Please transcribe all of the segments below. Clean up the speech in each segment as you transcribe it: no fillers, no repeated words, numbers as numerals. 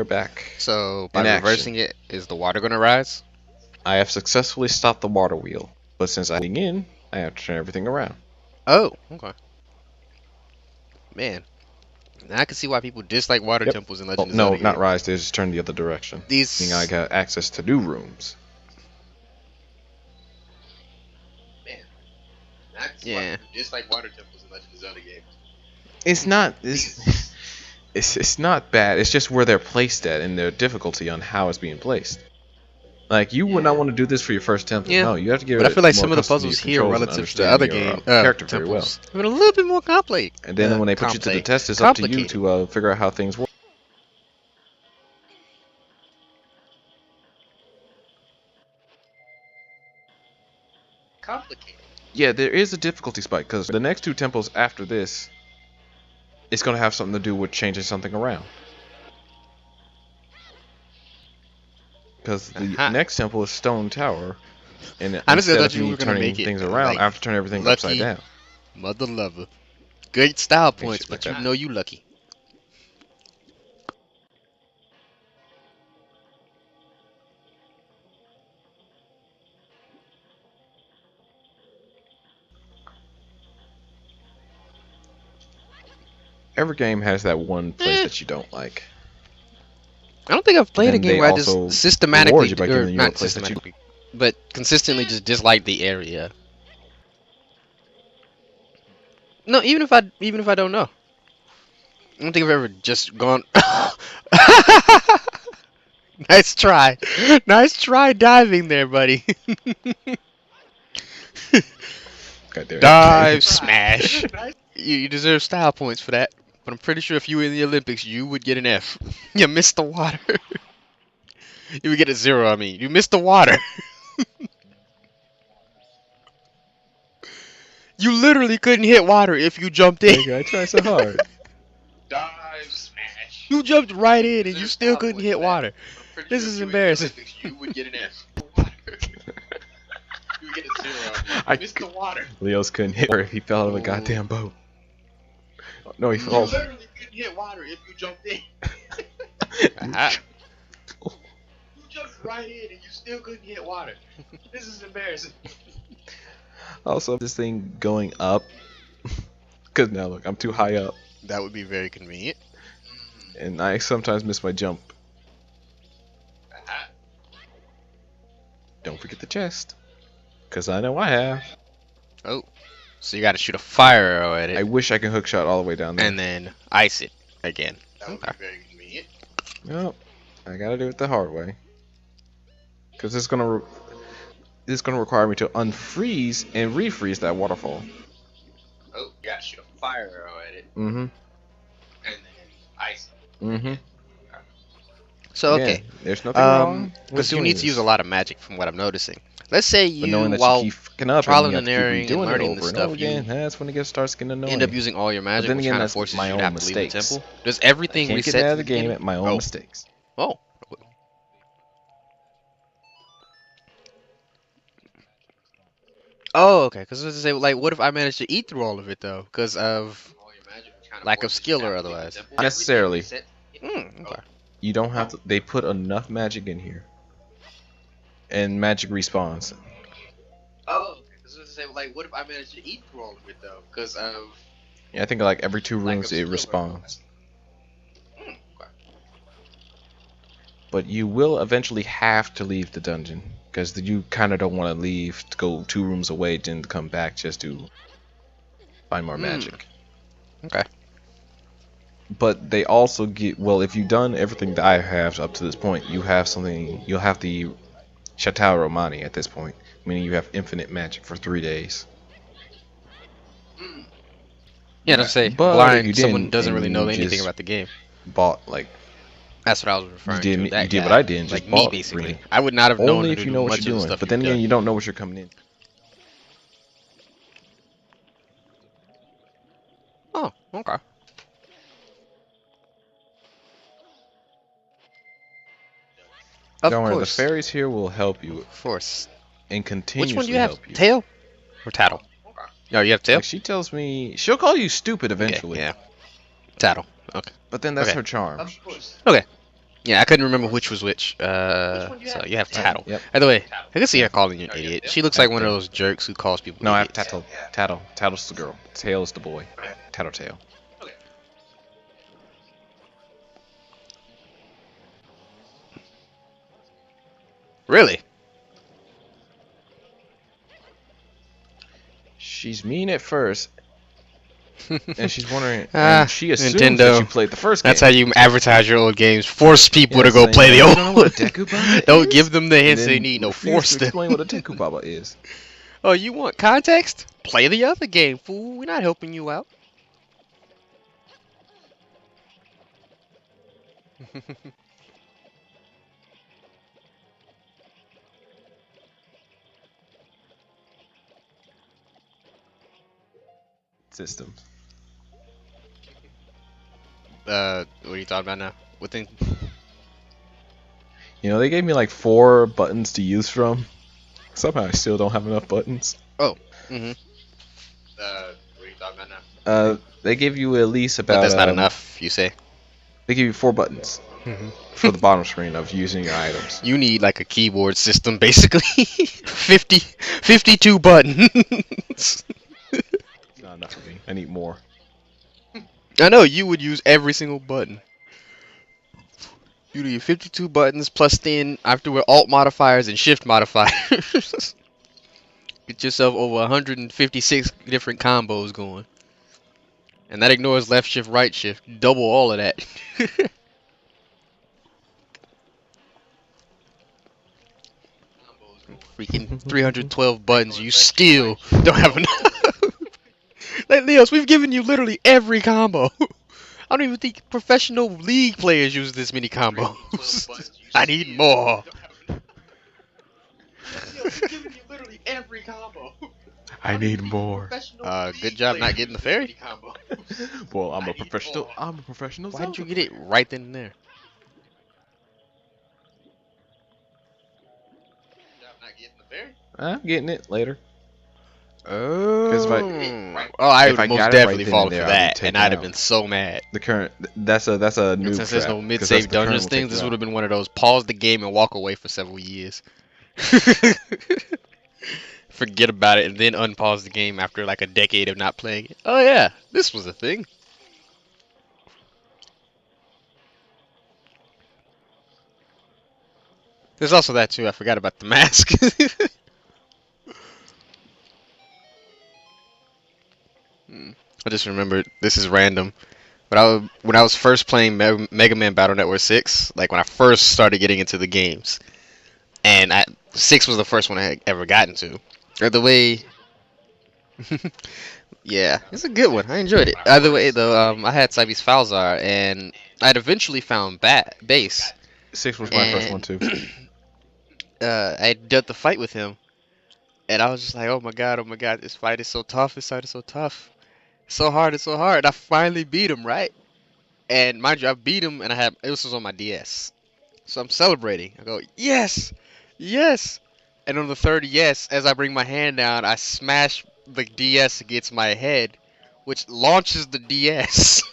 back. So by in action. reversing it, is the water gonna rise? I have successfully stopped the water wheel, but since I'm getting in, I have to turn everything around. Oh, okay. Man, now I can see why people dislike water temples in Legend of Zelda. No, not rise. They just turn the other direction. These. Meaning I got access to new rooms. Man, now I can see why people dislike water temples in Legend of Zelda games. It's not. It's not bad. It's just where they're placed at and their difficulty on how it's being placed. Like you would not want to do this for your first temple. Yeah. No, you have to get. But I feel like more some of the accustomed to puzzles your here controls and relative to the other understanding game your character very well. temples have been a little bit more complicated. And then when they put you to the test, it's up to you to figure out how things work. Complicated. Yeah, there is a difficulty spike because the next two temples after this, it's going to have something to do with changing something around. Because the next temple is Stone Tower, and honestly, instead I of thought you were gonna turning make it things around, like I have to turn everything lucky upside down. Mother lover. Great style points, like but you that. know you lucky. Every game has that one place that you don't like. I don't think I've played a then game they where I also just systematically, reward you by or giving you a not place that you- systematically, but consistently just dislike the area. No, even if I don't know. I don't think I've ever just gone. Nice try. Nice try diving there, buddy. God damn it. Dive smash. You deserve style points for that. But I'm pretty sure if you were in the Olympics, you would get an F. You missed the water. You would get a 0, I mean. You missed the water. You literally couldn't hit water if you jumped in. Nigga, I tried so hard. Dive smash. You jumped right in and you still couldn't hit water. This is embarrassing. You would get an F. You would get a 0. I missed the water. Leos couldn't hit her if he fell out of a goddamn boat. No, he fell. You literally couldn't hit water if you jumped in. You jumped right in and you still couldn't hit water. This is embarrassing. Also, this thing going up. Because now, look, I'm too high up. That would be very convenient. And I sometimes miss my jump. Don't forget the chest. Because I know I have. Oh. So you gotta shoot a fire arrow at it. I wish I could hookshot all the way down there. And then ice it again. That would be very convenient. Nope. I gotta do it the hard way. Because it's gonna require me to unfreeze and refreeze that waterfall. Oh, you gotta shoot a fire arrow at it. Mm-hmm. And then ice it. Mm-hmm. So, okay. Yeah, there's nothing wrong. Because you need to use a lot of magic from what I'm noticing. Let's say you, that while you keep fucking up trialing and and erroring and learning this stuff, again, that's when it starts getting annoying. end up using all your magic, then which again, kind of that's forces my you own to have to leave the mistakes. temple. Does everything Can't reset get out to of the game at my own mistakes. Oh. Oh, okay. Because I was gonna say, like, what if I managed to eat through all of it though, because of lack of skill or otherwise? Not necessarily. Okay. You don't have to. They put enough magic in here, and magic respawns. Oh, okay. Because I was gonna say, like, what if I managed to eat through all of it though, because of Yeah, I think like every 2 lack rooms of it skill or respawns. But you will eventually have to leave the dungeon because you kind of don't want to leave to go 2 rooms away, then come back just to find more magic. Okay. But they also get, well, if you've done everything that I have up to this point, you have something. You'll have the Chateau Romani at this point, meaning you have infinite magic for 3 days. Yeah, let's say But blind you someone didn't, doesn't and really know you anything just about the game. Bought like. That's what I was referring to. You That did guy. what I did, and like just me bought basically. really. I would not have known Only how if to you do know what much you're of the doing. stuff But then you've again, done. you don't know what you're coming in. Oh, okay. Of Don't worry, the course. fairies here will help you Of course. and continuously Which one do you have? help you. Tail or Tatl? No, you have Tail? Like she tells me, she'll call you stupid eventually. Yeah. Tatl. Okay. But then that's Okay. her charm. Okay. Yeah, I couldn't remember which was which. So you have Tatl. Yep. By the way, I can see her calling you an idiot. She looks like one of After. those jerks who calls people No, I have idiots. Tatl. Tattle's the girl. Tail is the boy. Tattletale. Really? She's mean at first, and she's wondering, Ah, and she assumes Nintendo. that you played the first game. That's how you advertise your old games. Force people Yeah, to go saying, play the "You old don't know what a one. Dekubaba Don't is?" give them the And hints they then need. No, refuse force to them. explain what a Dekubaba is. Oh, you want context? Play the other game, fool. We're not helping you out. System. What are you talking about now? What thing? You know, they gave me like 4 buttons to use from. Somehow I still don't have enough buttons. Oh. Mm-hmm. What are you talking about now? They give you at least about. But that's not enough, you say? They give you 4 buttons for the bottom screen of using your items. You need like a keyboard system, basically. 52 buttons. It's not enough for me. I need more. I know, you would use every single button. You need 52 buttons plus then afterward alt modifiers and shift modifiers. Get yourself over 156 different combos going. And that ignores left shift, right shift. Double all of that. Freaking 312 buttons, you still don't have enough. Like, Leos, we've given you literally every combo. I don't even think professional league players use this many combos. I need more. I need more. Good job not getting the fairy. Well, I'm a professional. I'm a professional. Why didn't you get it right then and there? I'm getting it later. Oh, if I I if would I most got it definitely right then fallen and for there, I'd be that, taken and I'd have out. been so mad. The current that's a new. And since there's no trap, 'cause mid-save that's the current dungeons will take things, you this out. would have been one of those pause the game and walk away for several years. Forget about it and then unpause the game after like a decade of not playing it. Oh yeah, this was a thing. There's also that too. I forgot about the mask. I just remembered this is random. But when I was first playing Mega Man Battle Network 6, like when I first started getting into the games, and 6 was the first one I had ever gotten to. The way, yeah, it's a good one. I enjoyed it. Either way, though, I had Cybe's Falzar, and I'd eventually found Base. 6 was my first one too. I did the fight with him, and I was just like, oh my god, this fight is so tough. This fight is so tough. So hard, it's so hard. I finally beat him, right? And mind you, I beat him, and this was on my DS. So I'm celebrating. I go, yes, yes. And on the third yes, as I bring my hand down, I smash the DS against my head, which launches the DS,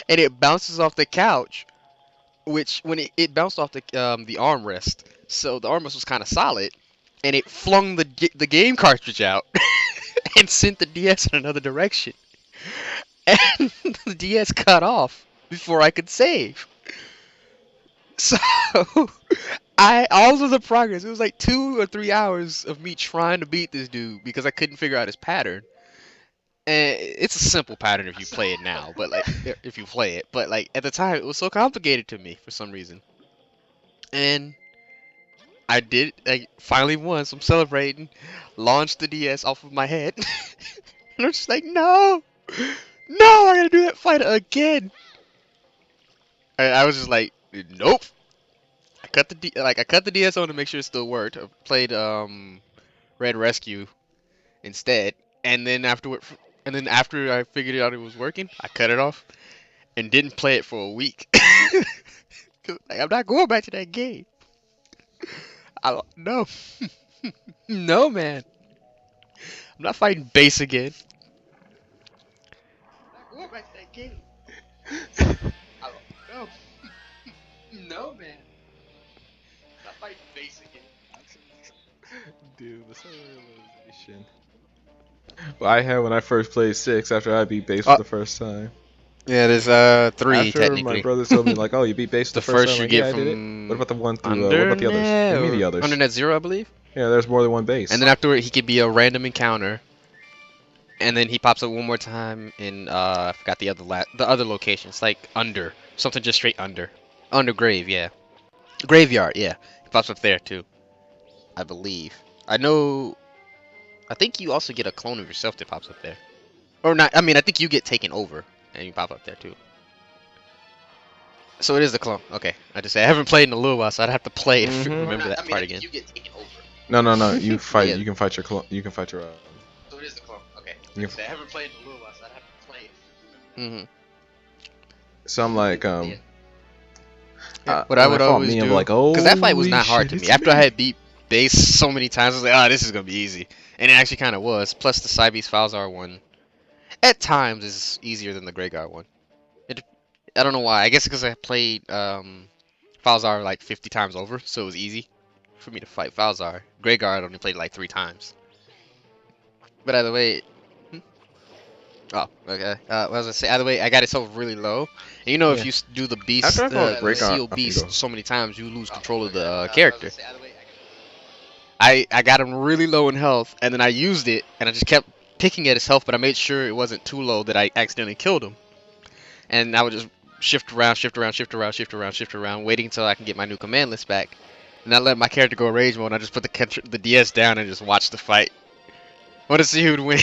and it bounces off the couch. Which when it bounced off the armrest, so the armrest was kind of solid, and it flung the game cartridge out and sent the DS in another direction. And the DS cut off before I could save. So all of the progress, it was like 2 or 3 hours of me trying to beat this dude because I couldn't figure out his pattern. And it's a simple pattern if you play it now, but like if you play it, but like at the time it was so complicated to me for some reason. And I did, I finally won, so I'm celebrating, launched the DS off of my head. And I'm just like, no, I gotta do that fight again. I was just like, nope. I cut the DS on to make sure it still worked. I played Red Rescue instead, and then after I figured out it was working, I cut it off and didn't play it for a week. 'Cause, like, I'm not going back to that game. No, no, man. I'm not fighting base again. I'm not going back to that game. No. No, man. Not fighting base again. Dude, the realization. Well, I had when I first played 6 after I beat base for the first time. Yeah, there's 3 After my technically. brother told me like, oh, you beat base The the first time. first I'm you like, get yeah, I did it. What from about the one through? What about the others? Give me the others. Undernet 0, I believe. Yeah, there's more than one base. And then afterward, he could be a random encounter. And then he pops up one more time in I forgot the other locations, like under something just straight under grave, yeah, graveyard, yeah. He pops up there too, I believe. I know. I think you also get a clone of yourself that pops up there, or not. I mean, I think you get taken over and you pop up there too. So it is the clone. Okay, I just say I haven't played in a little while, so I'd have to play to remember that part again. You get taken over. No. You fight. Yeah. You can fight your clone. You can fight your. So it is the clone. Okay. I haven't played in a little while, so I'd have to play it. So I'm like, what I would always do, like, oh, because that fight was not hard to me. After I had beat base so many times, I was like, oh, this is gonna be easy, and it actually kind of was. Plus the Cybeast Falzar one, at times is easier than the Greyguard one. I don't know why. I guess because I played Falzar like 50 times over, so it was easy for me to fight Falzar. Greyguard only played like 3 times. But either way, oh, okay. What was I say? Either way, I got it so really low. And you know, if you do the beast, seal beast so many times, you lose control of the character. I got him really low in health, and then I used it, and I just kept picking at his health, but I made sure it wasn't too low that I accidentally killed him. And I would just shift around, waiting until I can get my new command list back. And I let my character go rage mode, and I just put the DS down and just watch the fight. I want to see who would win.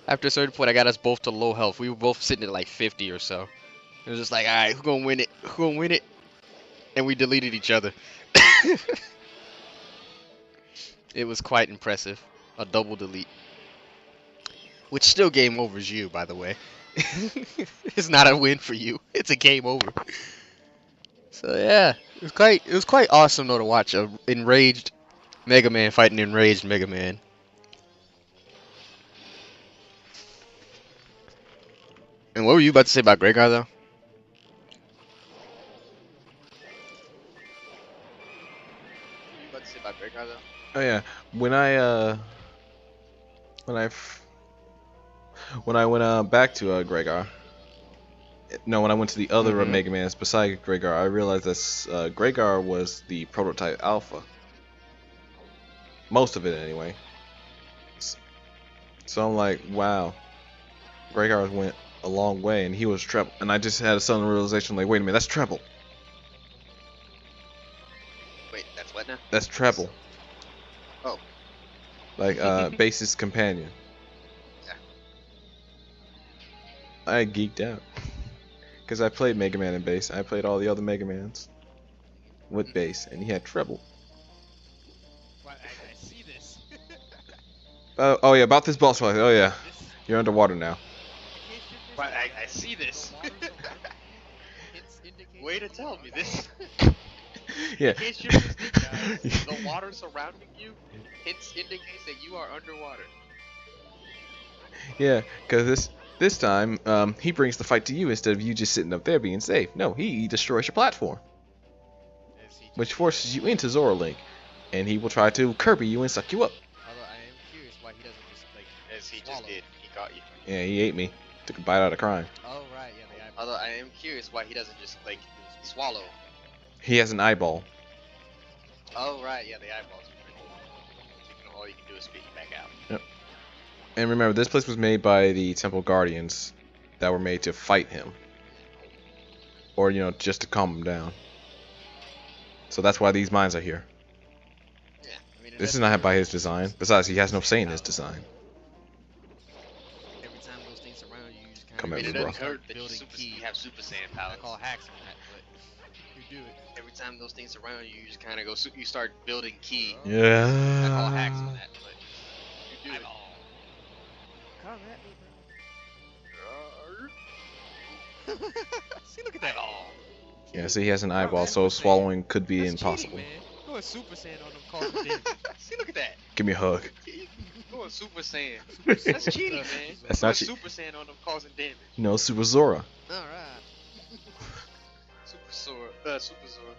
After a certain point, I got us both to low health. We were both sitting at like 50 or so. It was just like, alright, who gonna win it? Who gonna win it? And we deleted each other. It was quite impressive. A double delete. Which still game overs you, by the way. It's not a win for you. It's a game over. So yeah, it was quite awesome though to watch a enraged Mega Man fighting enraged Mega Man. And what were you about to say about Greyguard though? Oh yeah, when I went back to Greyguard, no, when I went to the other Mega Mans beside Greyguard, I realized that Greyguard was the prototype alpha. Most of it anyway. So I'm like, wow, Greyguard went a long way, and he was treble. And I just had a sudden realization, like, wait a minute, that's treble. Wait, that's what now? That's treble. Oh. Like, base's companion. Yeah. I geeked out. Because I played Mega Man in base. I played all the other Mega Mans with base, and he had treble. Well, I see this. Oh yeah, about this boss fight. Oh yeah, you're underwater now. But I see this. Way to tell me this. Yeah. In case you're listening, guys, the water surrounding you indicates that you are underwater. Yeah, because this time he brings the fight to you instead of you just sitting up there being safe. No, he destroys your platform, which forces you into Zora Link, and he will try to Kirby you and suck you up. Although I am curious why he doesn't just like. As he swallow. just did, he got you. Yeah, he ate me. Took a bite out of crying. Oh right, yeah, the eyeball. Although I am curious why he doesn't just like swallow. He has an eyeball. Oh right, yeah, the eyeballs. So all you can do is spit you back out. Yep. And remember, this place was made by the Temple Guardians that were made to fight him. Or, you know, just to calm him down. So that's why these mines are here. Yeah, I mean, this is not by his design. Besides, he has no say in his design. Every time those things surround you, you just kind Come of at me, it bro. doesn't hurt that you have Super Saiyan powers. I call hacks on that, but you do it. Every time those things surround you, you just kind of go. You start building ki. Yeah. I call hacks on that, but you do it. Come at me, bro. See, look at that. Yeah, see, he has an eyeball, so swallowing could be That's impossible. cheating, man. Going Super Saiyan on them causing damage. See, look at that. Give me a hug. Going Super Saiyan. That's cheating, man. That's not cheating. Super Saiyan on them causing damage. No, Super Zora. Alright. Super sword. Super sword.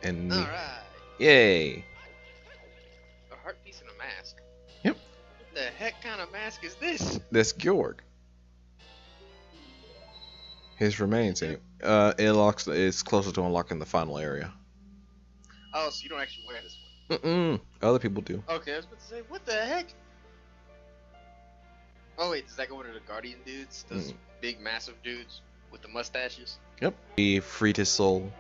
And All right. yay! A heart piece and a mask. Yep. What the heck kind of mask is this? That's Georg. His remains. It unlocks. It's closer to unlocking the final area. Oh, so you don't actually wear this one? Other people do. Okay, I was about to say, what the heck? Oh wait, does that go into the Guardian dudes? Those big, massive dudes with the mustaches? Yep. He freed his soul.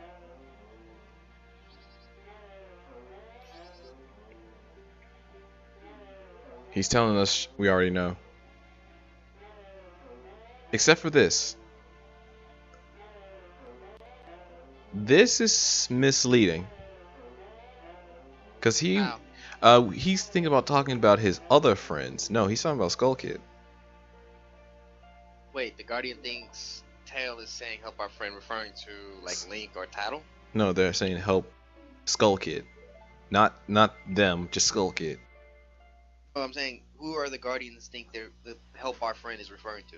He's telling us we already know. Except for this. This is misleading. Because Wow. he's thinking about talking about his other friends. No, he's talking about Skull Kid. Wait, the Guardian thinks Tail is saying help our friend, referring to like Link or Tatl? No, they're saying help Skull Kid. Not them, just Skull Kid. Oh, I'm saying, who are the Guardians think they're the help our friend is referring to?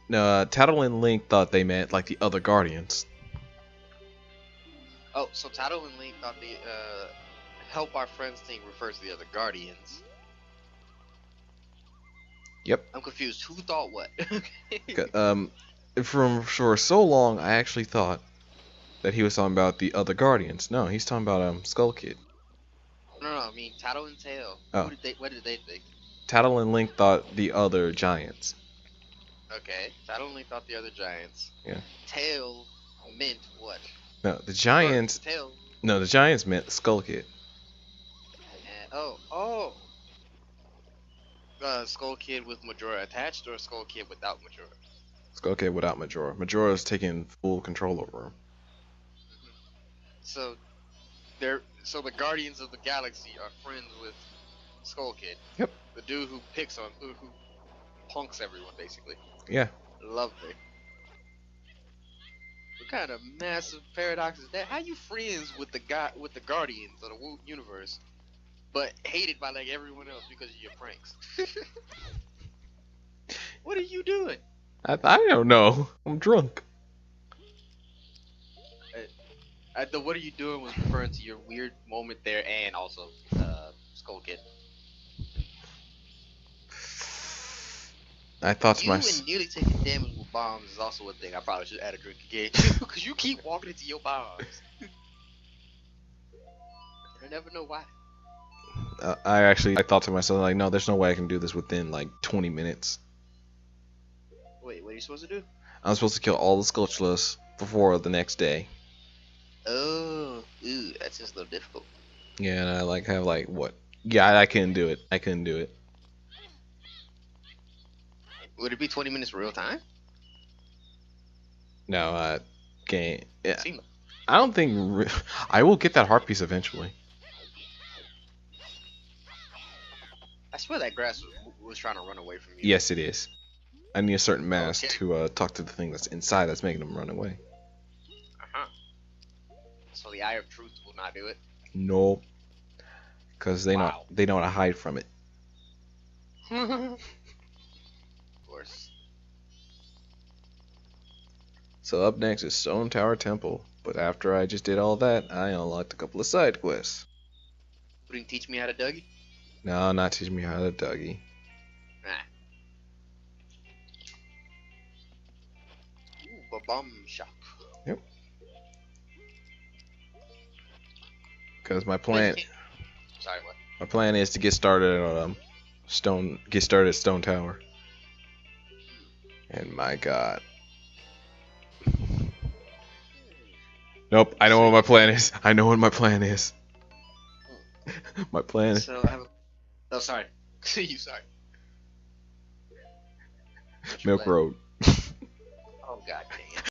No, Tatl and Link thought they meant like the other Guardians. Oh, so Tatl and Link thought the help our friends thing refers to the other Guardians. Yep. I'm confused. Who thought what? For so long, I actually thought that he was talking about the other Guardians. No, he's talking about Skull Kid. No, I mean Tatl and Tail. Oh. What did they think? Tatl and Link thought the other giants. Okay, Tatl and Link thought the other giants. Yeah. Tail meant what? No, the giants. Tail. No, the giants meant Skull Kid. Skull Kid with Majora attached, or Skull Kid without Majora? Skull Kid without Majora. Majora's taking full control over him. So the Guardians of the Galaxy are friends with Skull Kid. Yep. The dude who who punks everyone basically. Yeah. Lovely. What kind of massive paradox is that? How you friends with the Guardians of the universe, but hated by like everyone else because of your pranks? What are you doing? I don't know. I'm drunk. The what are you doing was referring to your weird moment there, and also Skull Kid. I thought to You myself. and nearly taking damage with bombs is also a thing. I probably should add a drink again because you keep walking into your bombs. I never know why. I thought to myself like, no, there's no way I can do this within like 20 minutes. Wait, what are you supposed to do? I'm supposed to kill all the Skulltulas before the next day. Oh, ooh, that's just a little difficult. Yeah, and I like have like what? Yeah, I couldn't do it. I couldn't do it. Would it be 20 minutes real time? No, can't. Yeah. Seemed I don't think I will get that heart piece eventually. I swear that grass was trying to run away from you. Yes, it is. I need a certain mask Okay. to talk to the thing that's inside that's making them run away. Uh-huh. So the Eye of Truth will not do it? Nope. Because they Wow. know how to hide from it. Of course. So up next is Stone Tower Temple. But after I just did all that, I unlocked a couple of side quests. Wouldn't teach me how to Dougie? No, not teaching me how to Dougie. Nah. Ooh, bomb shop. Yep. Because my plan Sorry, what? My plan is to get started at Stone Tower. And my God. Nope, I know what my plan is. I know what my plan is. My plan is So I have a... Oh, sorry. You sorry. What's your Milk plan? Road. Oh, god dang